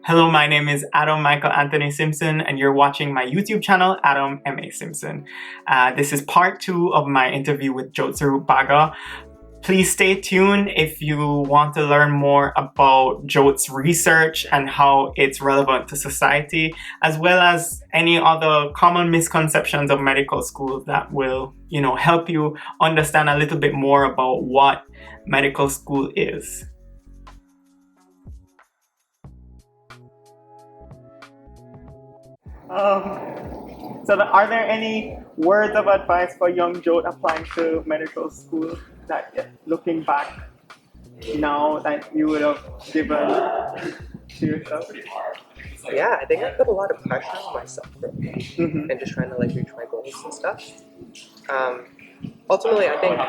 Hello, my name is Adam Michael Anthony Simpson, and you're watching my YouTube channel, Adam M.A. Simpson. This is part 2 of my interview with Joet Bagga. Please stay tuned if you want to learn more about Joet's research and how it's relevant to society, as well as any other common misconceptions of medical school that will, help you understand a little bit more about what medical school is. Are there any words of advice for young Joet applying to medical school that, looking back now, that you would have given to yourself? Yeah, I think I put a lot of pressure on myself and just trying to reach my goals and stuff. Ultimately, I think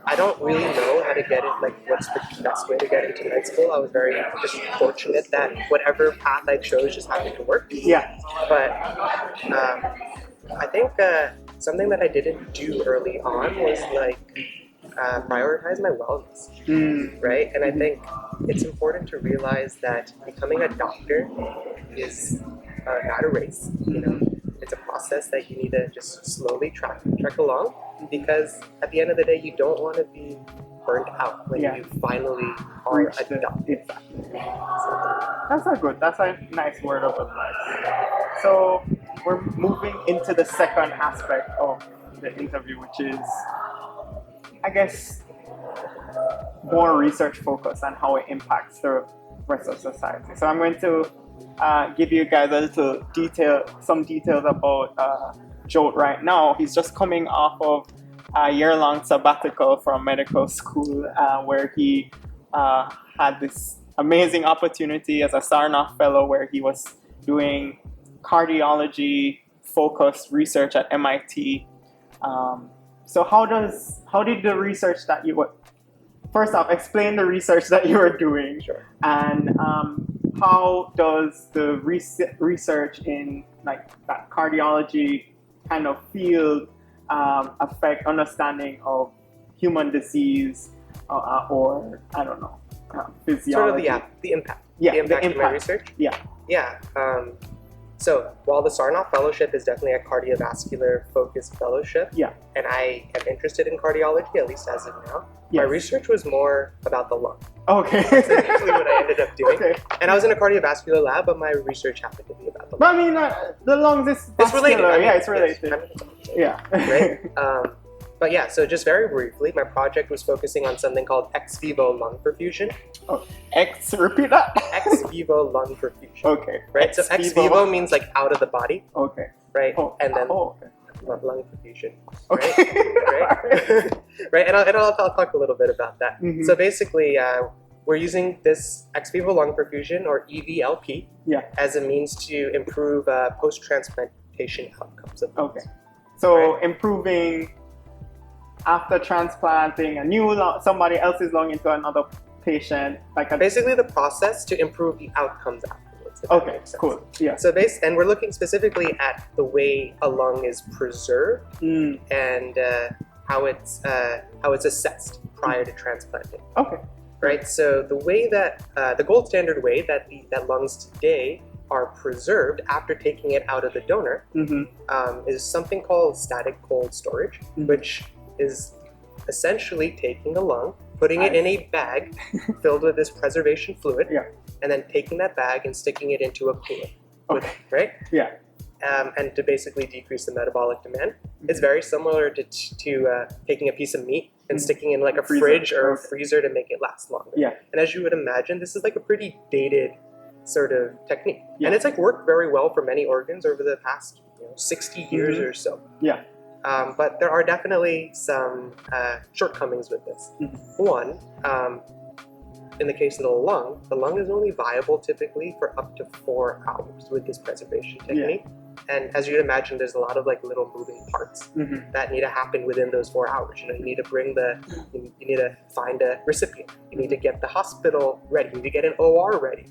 I don't really know how to get it, what's the best way to get into med school. I was very just fortunate that whatever path I chose just happened to work. Yeah. But I think something that I didn't do early on was prioritize my wellness, right? And I think it's important to realize that becoming a doctor is not a race. It's a process that you need to just slowly trek along, because at the end of the day, you don't want to be burnt out when you finally are a doctor. Exactly. That's a nice word of advice. So we're moving into the second aspect of the interview, which is, I guess, more research focused and how it impacts the rest of society. So I'm going to give you guys some details about Joet right now. He's just coming off of a year-long sabbatical from medical school, where he had this amazing opportunity as a Sarnoff fellow, where he was doing cardiology focused research at MIT. So how did the research that you were, first off, explain the research that you were doing, Sure. And how does the research in that cardiology kind of field affect understanding of human disease or I don't know, physiology? Sort of the impact. Yeah, the impact of my research. Yeah. Yeah. So while the Sarnoff Fellowship is definitely a cardiovascular focused fellowship, and I am interested in cardiology, at least as of now, my research was more about the lung. Okay. That's usually what I ended up doing. Okay. And I was in a cardiovascular lab, but my research happened to be about the lung. But I mean, the lungs is related. It's related. Yeah. Right? But yeah, so just very briefly, my project was focusing on something called ex vivo lung perfusion. Oh, repeat that. Ex vivo lung perfusion. Okay. Right? So ex vivo means out of the body. Okay. Right? Oh. And then okay. Lung perfusion. Okay. Right? Right? And I'll talk a little bit about that. Mm-hmm. So basically, we're using this ex vivo lung perfusion, or EVLP, as a means to improve post-transplantation outcomes. Okay. So improving after transplanting somebody else's lung into another patient, basically the process to improve the outcomes afterwards. Okay, cool. Yeah. So and we're looking specifically at the way a lung is preserved and how it's assessed prior to transplanting. Okay. Right. So the way that the gold standard way that lungs today are preserved after taking it out of the donor is something called static cold storage, which is essentially taking the lung, putting it in a bag filled with this preservation fluid, and then taking that bag and sticking it into a cooler, right? Yeah. And to basically decrease the metabolic demand. It's very similar to taking a piece of meat and sticking in a fridge or a freezer to make it last longer. Yeah. And as you would imagine, this is a pretty dated sort of technique. And it's worked very well for many organs over the past 60 years or so. Yeah. But there are definitely some shortcomings with this. One, in the case of the lung is only viable typically for up to 4 hours with this preservation technique. And as you'd imagine, there's a lot of like little moving parts that need to happen within those 4 hours. You know, you need to bring you need to find a recipient. You need to get the hospital ready. You need to get an OR ready.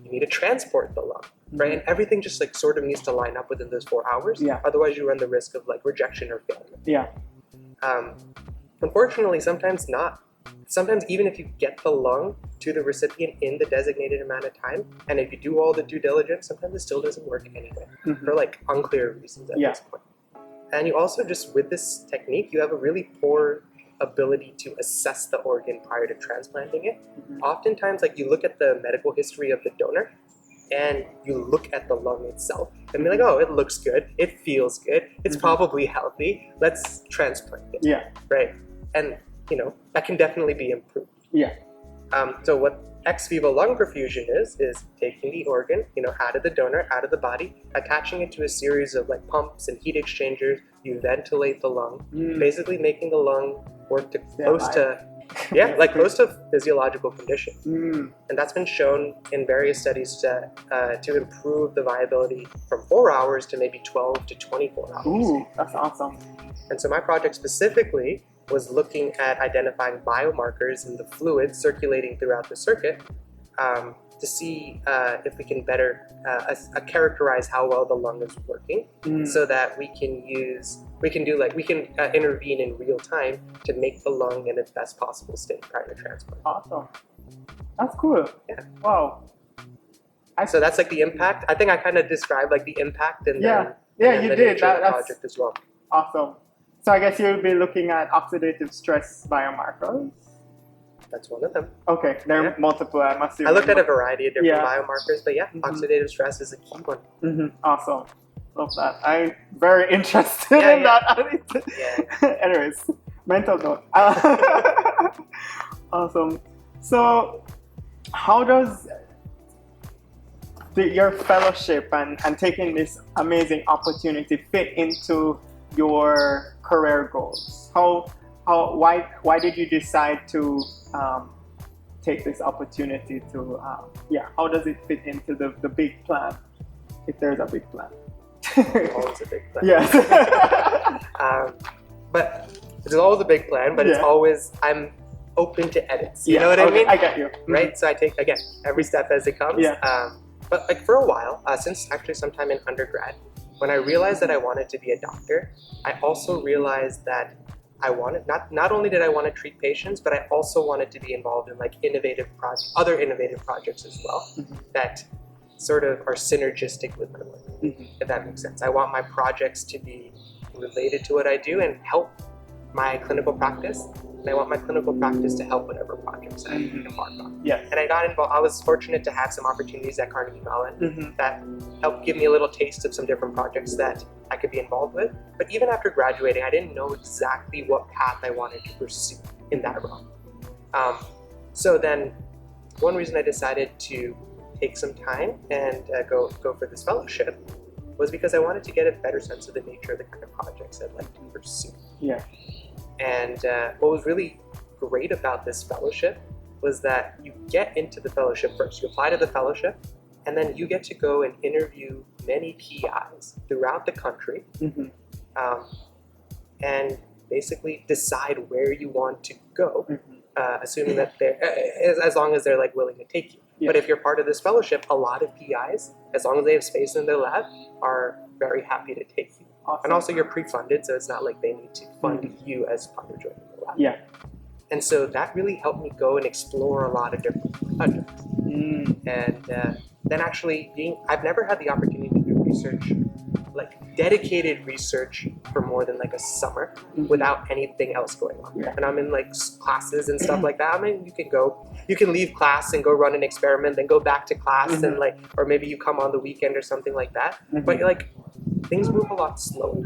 You need to transport the lung, right? And everything just like sort of needs to line up within those 4 hours. Otherwise, you run the risk of like rejection or failure. Yeah. Unfortunately, sometimes not sometimes even if you get the lung to the recipient in the designated amount of time, and if you do all the due diligence, sometimes it still doesn't work anyway for like unclear reasons at this point. And you also just, with this technique, you have a really poor ability to assess the organ prior to transplanting it. Oftentimes, like, you look at the medical history of the donor and you look at the lung itself and be like, oh, it looks good, it feels good, it's probably healthy, let's transplant it. Right? And you know, that can definitely be improved. So what ex vivo lung perfusion is taking the organ, you know, out of the donor, out of the body, attaching it to a series of like pumps and heat exchangers. You ventilate the lung, basically making the lung work to close to, like close to physiological condition. And that's been shown in various studies to improve the viability from 4 hours to maybe 12 to 24 hours. Ooh, that's awesome. And so my project specifically was looking at identifying biomarkers in the fluid circulating throughout the circuit to see if we can better characterize how well the lung is working, so that we can intervene in real time to make the lung in its best possible state prior to transplant. Awesome. That's cool. Wow. So that's like the impact. I think I kind of described like the impact and you did. Nature of the project as well. Awesome. So I guess you'll be looking at oxidative stress biomarkers. That's one of them. Okay, there are multiple. I looked at a variety of different biomarkers, but oxidative stress is a key one. Awesome. Love that. I'm very interested in that. Anyways, mental note. Awesome. So how does your fellowship and taking this amazing opportunity fit into your career goals? Why did you decide to take this opportunity to how does it fit into the big plan, if there's a big plan? Always a big plan. Yes. But there's always a big plan, but it's always, I'm open to edits. You know what I mean? I get you. Right? So I take, again, every step as it comes. But like for a while, since actually sometime in undergrad, when I realized that I wanted to be a doctor, I also realized that I wanted, not only did I want to treat patients, but I also wanted to be involved in like other innovative projects as well that sort of are synergistic with my work, if that makes sense. I want my projects to be related to what I do and help my clinical practice. And I want my clinical practice to help whatever projects I embark on. And I got involved. I was fortunate to have some opportunities at Carnegie Mellon that helped give me a little taste of some different projects that I could be involved with. But even after graduating, I didn't know exactly what path I wanted to pursue in that realm. So then, one reason I decided to take some time and go for this fellowship was because I wanted to get a better sense of the nature of the kind of projects I'd like to pursue. And what was really great about this fellowship was that you get into the fellowship first. You apply to the fellowship, and then you get to go and interview many PIs throughout the country, and basically decide where you want to go, assuming that as long as they're like willing to take you. But if you're part of this fellowship, a lot of PIs, as long as they have space in their lab, are very happy to take you. And also you're pre-funded, so it's not like they need to fund you as part of joining the lab. And so that really helped me go and explore a lot of different projects. And then actually I've never had the opportunity to do research, like dedicated research for more than like a summer without anything else going on. And I'm in like classes and stuff like that. I mean, you can leave class and go run an experiment, then go back to class and like, or maybe you come on the weekend or something like that. But you're like, things move a lot slower.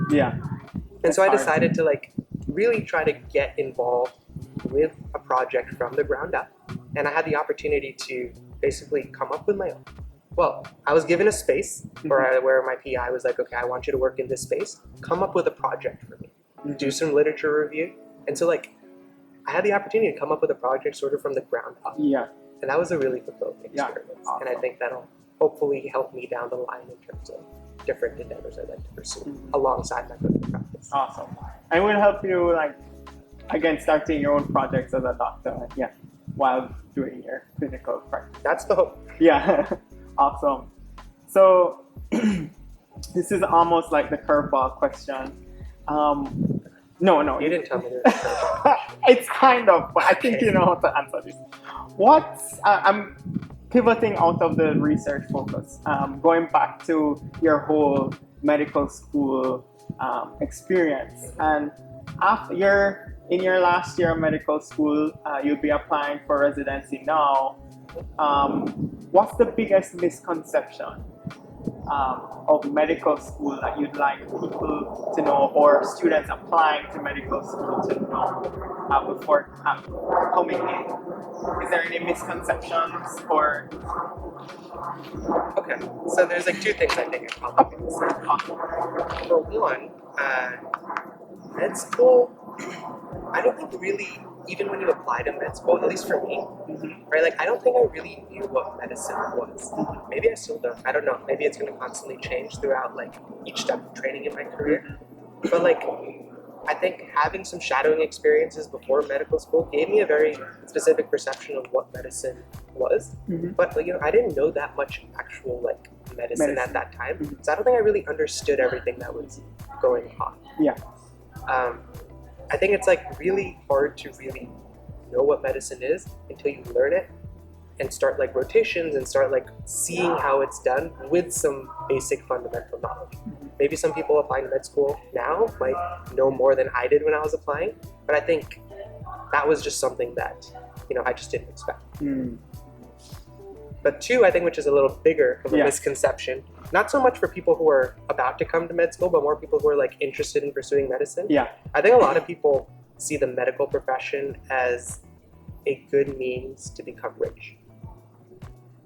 And so I decided to like really try to get involved with a project from the ground up. And I had the opportunity to basically come up with my own. Well, I was given a space where my PI was like, okay, I want you to work in this space. Come up with a project for me. Do some literature review. And so like, I had the opportunity to come up with a project sort of from the ground up. And that was a really fulfilling experience. And I think that'll hopefully help me down the line in terms of different endeavors I'd like to pursue alongside my clinical practice. Awesome. And will help you like, again, starting your own projects as a doctor, while doing your clinical practice. That's the hope. Awesome. So this is almost like the curveball question. No. You didn't tell me this. It's kind of, but I think you know how to answer this. I'm pivoting out of the research focus, going back to your whole medical school experience. And after in your last year of medical school, you'll be applying for residency now. What's the biggest misconception of medical school that you'd like people to know, or students applying to medical school to know before coming in? Is there any misconceptions or? Okay, so there's like two things I think I probably can say. For one, med school, I don't think really, even when you apply to med school, at least for me, right? Like, I don't think I really knew what medicine was. Maybe I still don't. I don't know. Maybe it's going to constantly change throughout like each step of training in my career. But like, I think having some shadowing experiences before medical school gave me a very specific perception of what medicine was. But you know, I didn't know that much actual like medicine at that time, so I don't think I really understood everything that was going on. Yeah. I think it's like really hard to really know what medicine is until you learn it and start like rotations and start like seeing how it's done with some basic fundamental knowledge. Maybe some people applying to med school now might know more than I did when I was applying, but I think that was just something that, you know, I just didn't expect. But two, I think, which is a little bigger of a misconception, not so much for people who are about to come to med school, but more people who are like interested in pursuing medicine. Yeah. I think a lot of people see the medical profession as a good means to become rich,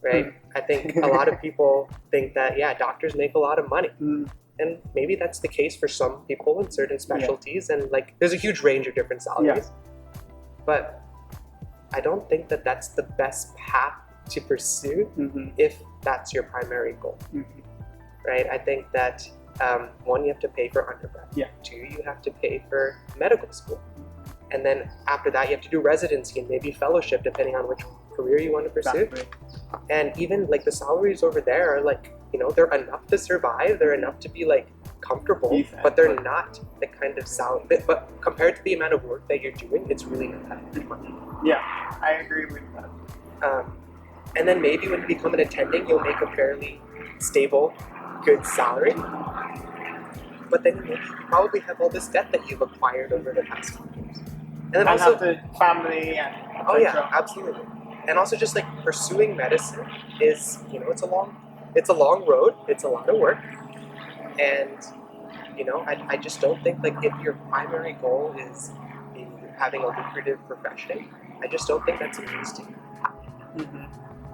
right? I think a lot of people think that, yeah, doctors make a lot of money. And maybe that's the case for some people in certain specialties, and like there's a huge range of different salaries. But I don't think that that's the best path to pursue if that's your primary goal, right? I think that one, you have to pay for undergrad. Two, you have to pay for medical school. And then after that, you have to do residency and maybe fellowship, depending on which career you want to pursue. Exactly. And even like the salaries over there are like, you know, they're enough to survive, they're enough to be like comfortable, but they're not the kind of salary, but compared to the amount of work that you're doing, it's really not that much money. Yeah, I agree with that. And then maybe when you become an attending, you'll make a fairly stable, good salary. But then you probably have all this debt that you've acquired over the past few years. And then also the family and oh yeah, absolutely. And also just like pursuing medicine is, you know, it's a long road, it's a lot of work. And you know, I just don't think like if your primary goal is having a lucrative profession, I just don't think that's a means to happy.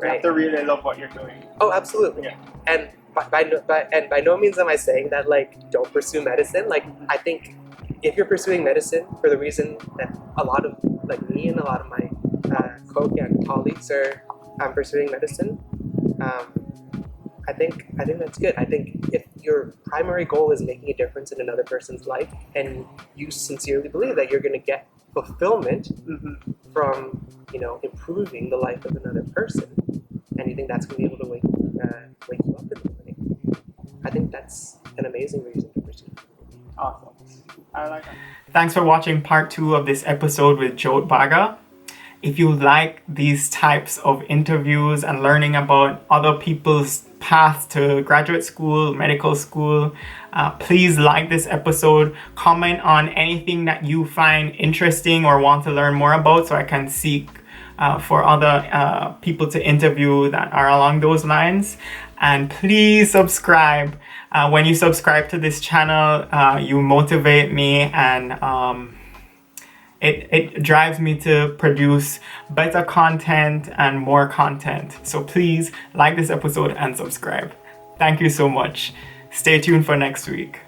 You have to really love what you're doing. Oh, absolutely. Yeah. And by no means am I saying that like don't pursue medicine. Like I think if you're pursuing medicine for the reason that a lot of like me and a lot of my colleagues are pursuing medicine, I think that's good. I think if your primary goal is making a difference in another person's life, and you sincerely believe that you're going to get fulfillment from, you know, improving the life of another person, and you think that's going to be able to wake you up in the morning, I think that's an amazing reason to pursue. Awesome. I like that. Thanks for watching part 2 of this episode with Joet Bagga. If you like these types of interviews and learning about other people's paths to graduate school, medical school, please like this episode, comment on anything that you find interesting or want to learn more about so I can seek for other people to interview that are along those lines. And please subscribe. When you subscribe to this channel, you motivate me, and it drives me to produce better content and more content. So please like this episode and subscribe. Thank you so much. Stay tuned for next week.